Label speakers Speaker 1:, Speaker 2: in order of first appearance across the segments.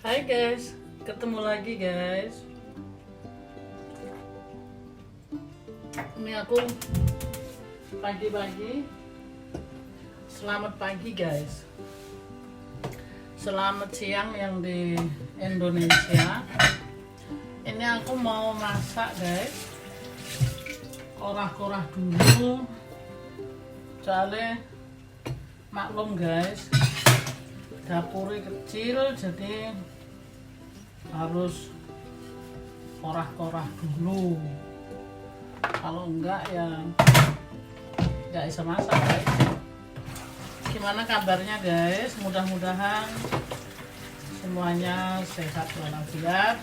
Speaker 1: Hai guys, ketemu lagi guys. Ini aku pagi-pagi. Selamat pagi guys. Selamat siang yang di Indonesia. Ini aku mau masak guys. Korah-korah dulu. Soalnya maklum guys, dapurnya kecil jadi harus korah-korah dulu. Kalau enggak ya nggak bisa masak guys. Gimana kabarnya guys? Mudah-mudahan semuanya sehat walafiat,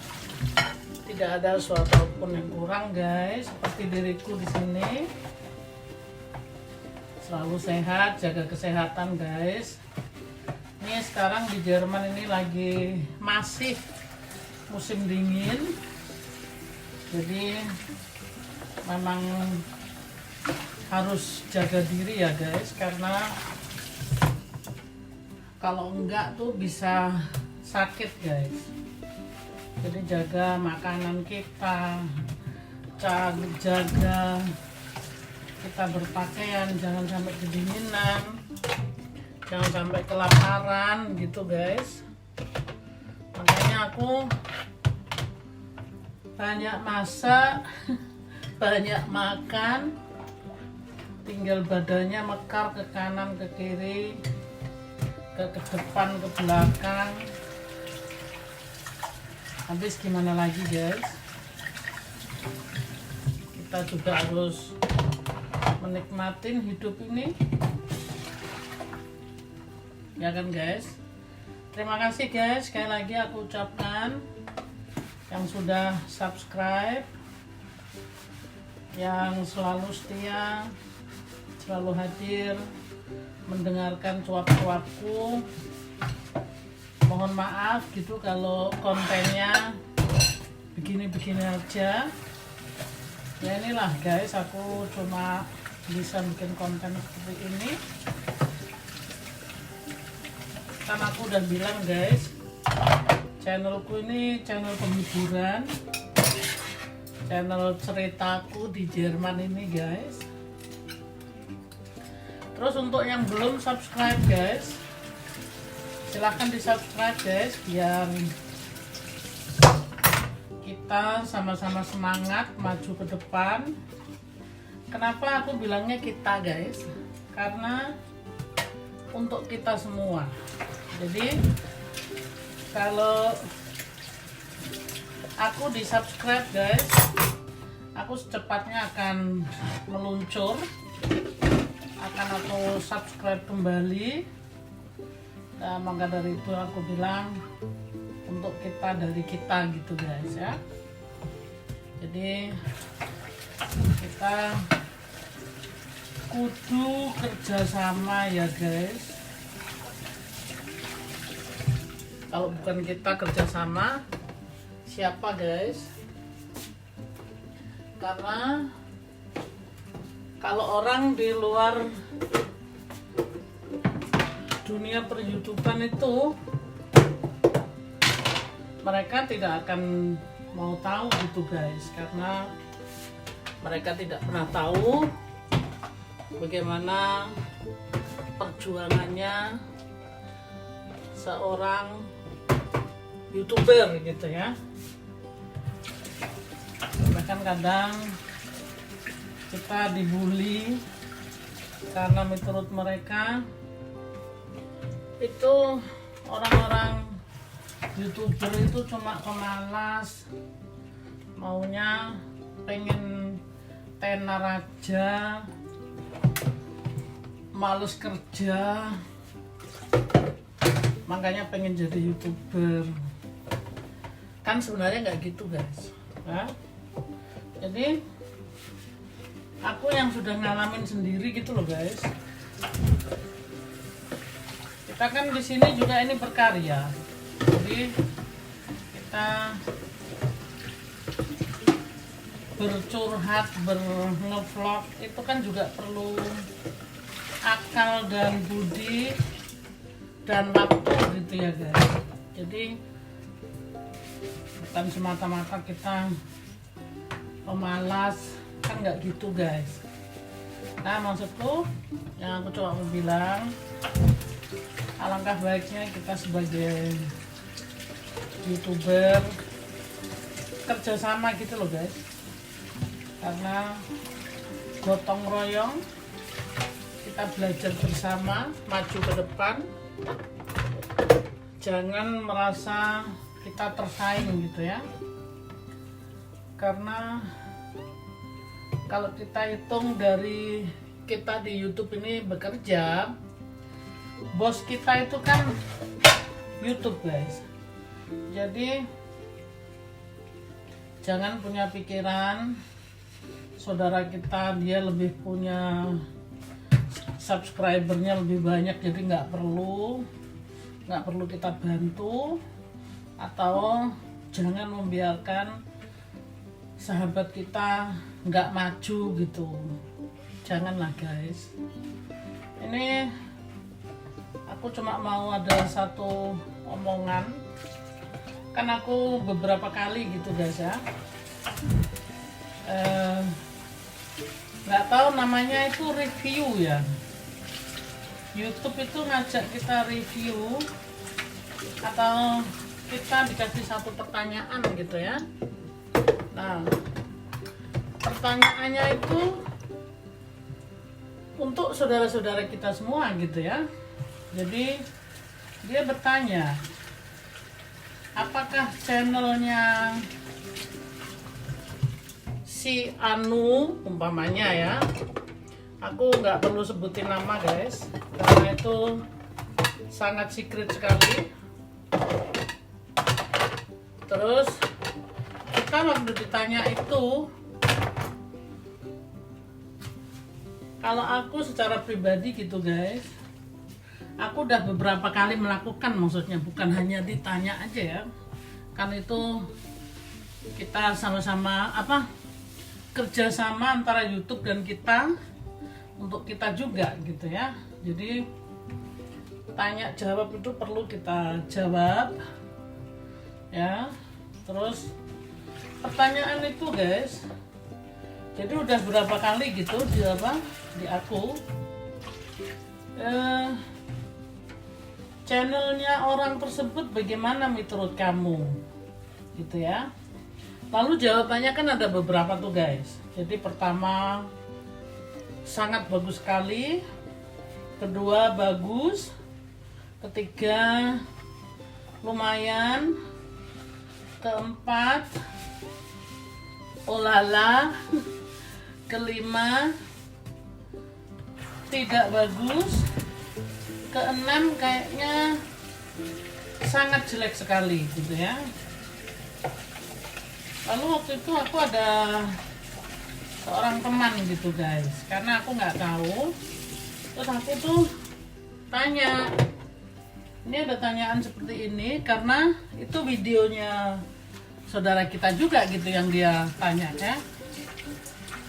Speaker 1: tidak ada suatu pun yang kurang guys. Seperti diriku di sini selalu sehat, jaga kesehatan guys. Ini sekarang di Jerman ini lagi masih musim dingin, jadi memang harus jaga diri ya guys, karena kalau enggak tuh bisa sakit guys. Jadi jaga makanan kita, jaga kita berpakaian, jangan sampai kedinginan, jangan sampai kelaparan gitu guys. Makanya aku banyak masak, banyak makan, tinggal badannya mekar ke kanan ke kiri, ke depan ke belakang. Habis gimana lagi guys, kita juga harus menikmatin hidup ini ya kan guys. Terima kasih guys, sekali lagi aku ucapkan yang sudah subscribe, yang selalu setia, selalu hadir mendengarkan cuap-cuapku. Mohon maaf gitu kalau kontennya begini-begini aja. Ya inilah guys, aku cuma bisa bikin konten seperti ini. Kan aku udah bilang guys, channelku ini channel penghiburan, channel ceritaku di Jerman ini guys. Terus untuk yang belum subscribe guys, silahkan di subscribe guys, biar kita sama-sama semangat maju ke depan. Kenapa aku bilangnya kita guys? Karena untuk kita semua. Jadi kalau aku di subscribe guys, aku secepatnya akan meluncur, akan aku subscribe kembali. Nah, maka dari itu aku bilang untuk kita dari kita gitu guys ya. Jadi kita kudu kerjasama ya guys. Kalau bukan kita kerjasama, siapa guys? Karena kalau orang di luar dunia per-YouTubean itu, mereka tidak akan mau tahu gitu guys, karena mereka tidak pernah tahu bagaimana perjuangannya seorang YouTuber gitu ya. Bahkan kadang kita dibully karena menurut mereka itu orang-orang YouTuber itu cuma pemalas, maunya pengen tenar aja, males kerja, makanya pengen jadi YouTuber. Kan sebenarnya nggak gitu guys ya. Jadi aku yang sudah ngalamin sendiri gitu loh guys. Kita kan di sini juga ini berkarya, jadi kita bercurhat, ngevlog itu kan juga perlu akal dan budi dan waktu gitu ya guys. Jadi bukan semata-mata kita pemalas, kan nggak gitu guys. Nah maksudku yang aku coba mau bilang, alangkah baiknya kita sebagai YouTuber kerjasama gitu loh guys, karena gotong royong kita belajar bersama maju ke depan. Jangan merasa kita tersaing gitu ya, karena kalau kita hitung dari kita di YouTube ini bekerja, bos kita itu kan YouTube guys. Jadi jangan punya pikiran saudara kita dia lebih punya subscribernya lebih banyak, jadi nggak perlu kita bantu, atau jangan membiarkan sahabat kita nggak maju gitu. Janganlah guys. Ini aku cuma mau ada satu omongan, kan aku beberapa kali gitu guys ya, nggak tahu namanya itu review ya. YouTube itu ngajak kita review atau kita dikasih satu pertanyaan gitu ya. Nah pertanyaannya itu untuk saudara-saudara kita semua gitu ya. Jadi dia bertanya, apakah channelnya si Anu umpamanya ya, aku nggak perlu sebutin nama guys karena itu sangat secret sekali. Terus kita waktu ditanya itu, kalau aku secara pribadi gitu guys, aku udah beberapa kali melakukan, maksudnya bukan hanya ditanya aja ya, kan itu kita sama-sama kerjasama antara YouTube dan kita, untuk kita juga gitu ya. Jadi tanya jawab itu perlu kita jawab ya. Terus pertanyaan itu guys, jadi udah berapa kali gitu di aku channelnya orang tersebut bagaimana menurut kamu gitu ya. Lalu jawabannya kan ada beberapa tuh guys. Jadi pertama sangat bagus sekali, kedua bagus, ketiga lumayan, keempat olala, kelima tidak bagus, keenam kayaknya sangat jelek sekali gitu ya. Lalu waktu itu aku ada seorang teman gitu guys, karena aku nggak tahu, terus aku tuh tanya, ini ada tanyaan seperti ini karena itu videonya saudara kita juga gitu yang dia tanya ya.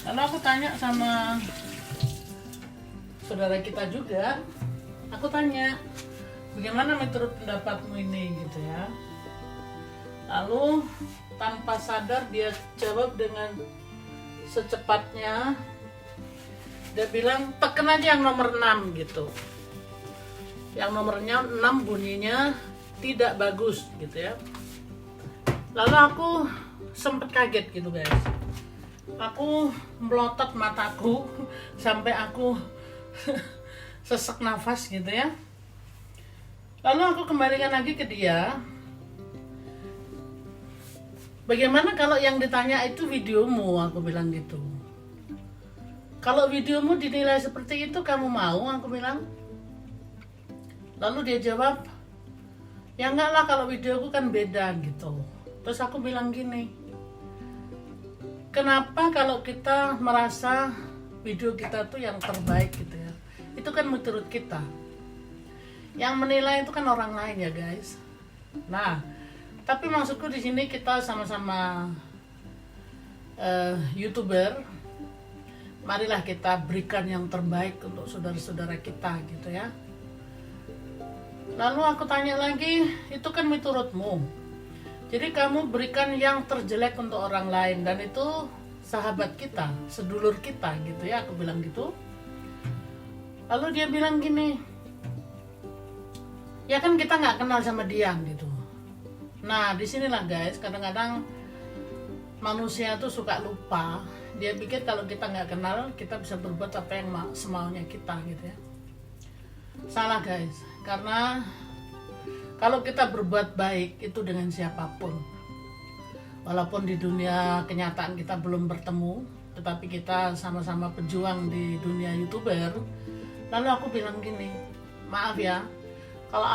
Speaker 1: Lalu aku tanya sama saudara kita juga, aku tanya bagaimana menurut pendapatmu ini gitu ya. Lalu tanpa sadar dia jawab dengan secepatnya, dia bilang tekan aja yang nomor 6 gitu. Yang nomornya 6 bunyinya tidak bagus gitu ya. Lalu aku sempet kaget gitu guys. Aku melotot mataku sampai aku sesek nafas gitu ya. Lalu aku kembalikan lagi ke dia. Bagaimana kalau yang ditanya itu videomu? Aku bilang gitu. Kalau videomu dinilai seperti itu, kamu mau? Aku bilang. Lalu dia jawab, ya enggak lah, kalau videoku kan beda gitu. Terus aku bilang gini, kenapa kalau kita merasa video kita tuh yang terbaik gitu ya? Itu kan menurut kita. Yang menilai itu kan orang lain ya guys. Nah, tapi maksudku di sini kita sama-sama YouTuber. Marilah kita berikan yang terbaik untuk saudara-saudara kita gitu ya. Lalu aku tanya lagi, itu kan menurutmu. Jadi kamu berikan yang terjelek untuk orang lain, dan itu sahabat kita, sedulur kita gitu ya, aku bilang gitu. Lalu dia bilang gini, ya kan kita nggak kenal sama dia gitu. Nah disinilah guys, kadang-kadang manusia tuh suka lupa. Dia pikir kalau kita nggak kenal, kita bisa berbuat apa yang semaunya kita gitu ya. Salah guys, karena kalau kita berbuat baik itu dengan siapapun, walaupun di dunia kenyataan kita belum bertemu, tetapi kita sama-sama pejuang di dunia YouTuber. Lalu aku bilang gini, maaf ya, kalau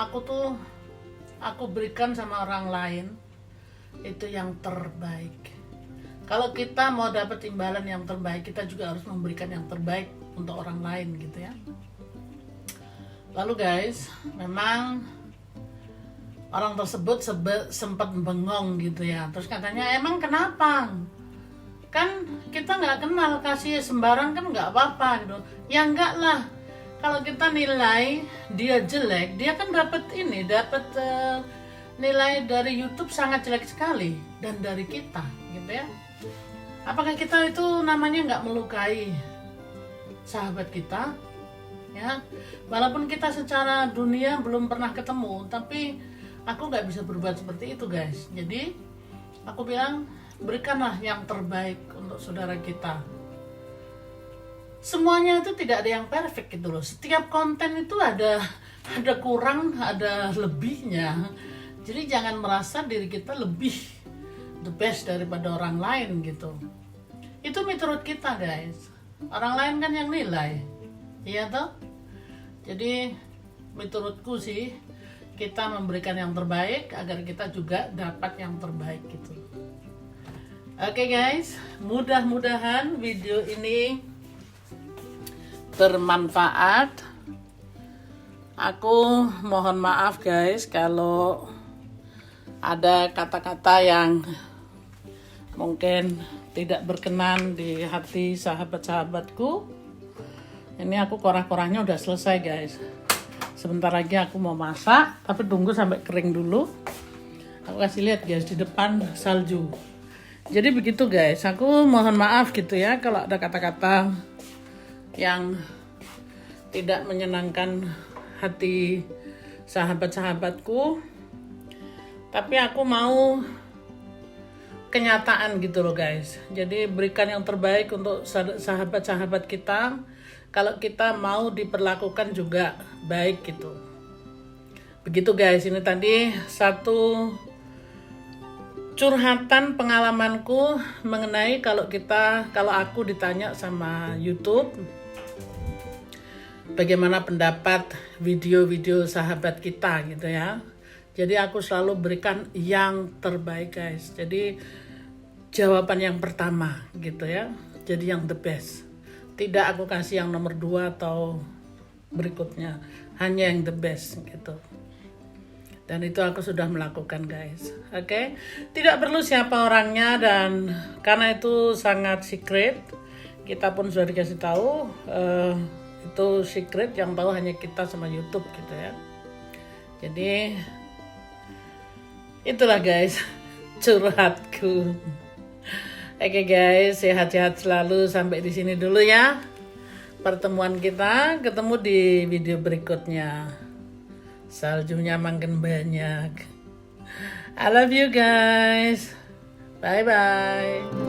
Speaker 1: aku berikan sama orang lain itu yang terbaik. Kalau kita mau dapat imbalan yang terbaik, kita juga harus memberikan yang terbaik untuk orang lain gitu ya. Lalu guys, memang orang tersebut sempat bengong gitu ya. Terus katanya, emang kenapa? Kan kita nggak kenal, kasih sembarang kan nggak apa-apa gitu. Ya enggak lah. Kalau kita nilai dia jelek, dia kan dapat nilai dari YouTube sangat jelek sekali, dan dari kita gitu ya. Apakah kita itu namanya nggak melukai sahabat kita? Ya, walaupun kita secara dunia belum pernah ketemu, tapi aku nggak bisa berbuat seperti itu guys. Jadi aku bilang, berikanlah yang terbaik untuk saudara kita. Semuanya itu tidak ada yang perfect gitu loh. Setiap konten itu ada kurang, ada lebihnya. Jadi jangan merasa diri kita lebih the best daripada orang lain gitu. Itu menurut kita guys. Orang lain kan yang nilai, iya toh? Jadi menurutku sih, kita memberikan yang terbaik agar kita juga dapat yang terbaik gitu. Oke guys, mudah-mudahan video ini bermanfaat. Aku mohon maaf guys kalau ada kata-kata yang mungkin tidak berkenan di hati sahabat-sahabatku. Ini aku korah-korahnya udah selesai guys. Sebentar lagi aku mau masak, tapi tunggu sampai kering dulu. Aku kasih lihat guys, di depan salju. Jadi begitu guys, aku mohon maaf gitu ya kalau ada kata-kata yang tidak menyenangkan hati sahabat-sahabatku. Tapi aku mau kenyataan gitu loh guys. Jadi berikan yang terbaik untuk sahabat-sahabat kita. Kalau kita mau diperlakukan juga baik gitu. Begitu guys, ini tadi satu curhatan pengalamanku mengenai kalau aku ditanya sama YouTube bagaimana pendapat video-video sahabat kita gitu ya. Jadi aku selalu berikan yang terbaik guys. Jadi jawaban yang pertama gitu ya. Jadi yang the best. Tidak aku kasih yang nomor 2 atau berikutnya, hanya yang the best gitu. Dan itu aku sudah melakukan guys. Oke. Tidak perlu siapa orangnya, dan karena itu sangat secret, kita pun sudah dikasih tahu itu secret, yang tahu hanya kita sama YouTube gitu ya. Jadi itulah guys curhatku. Oke guys, sehat-sehat selalu. Sampai di sini dulu ya pertemuan kita. Ketemu di video berikutnya. Saljunya makin banyak. I love you guys. Bye bye.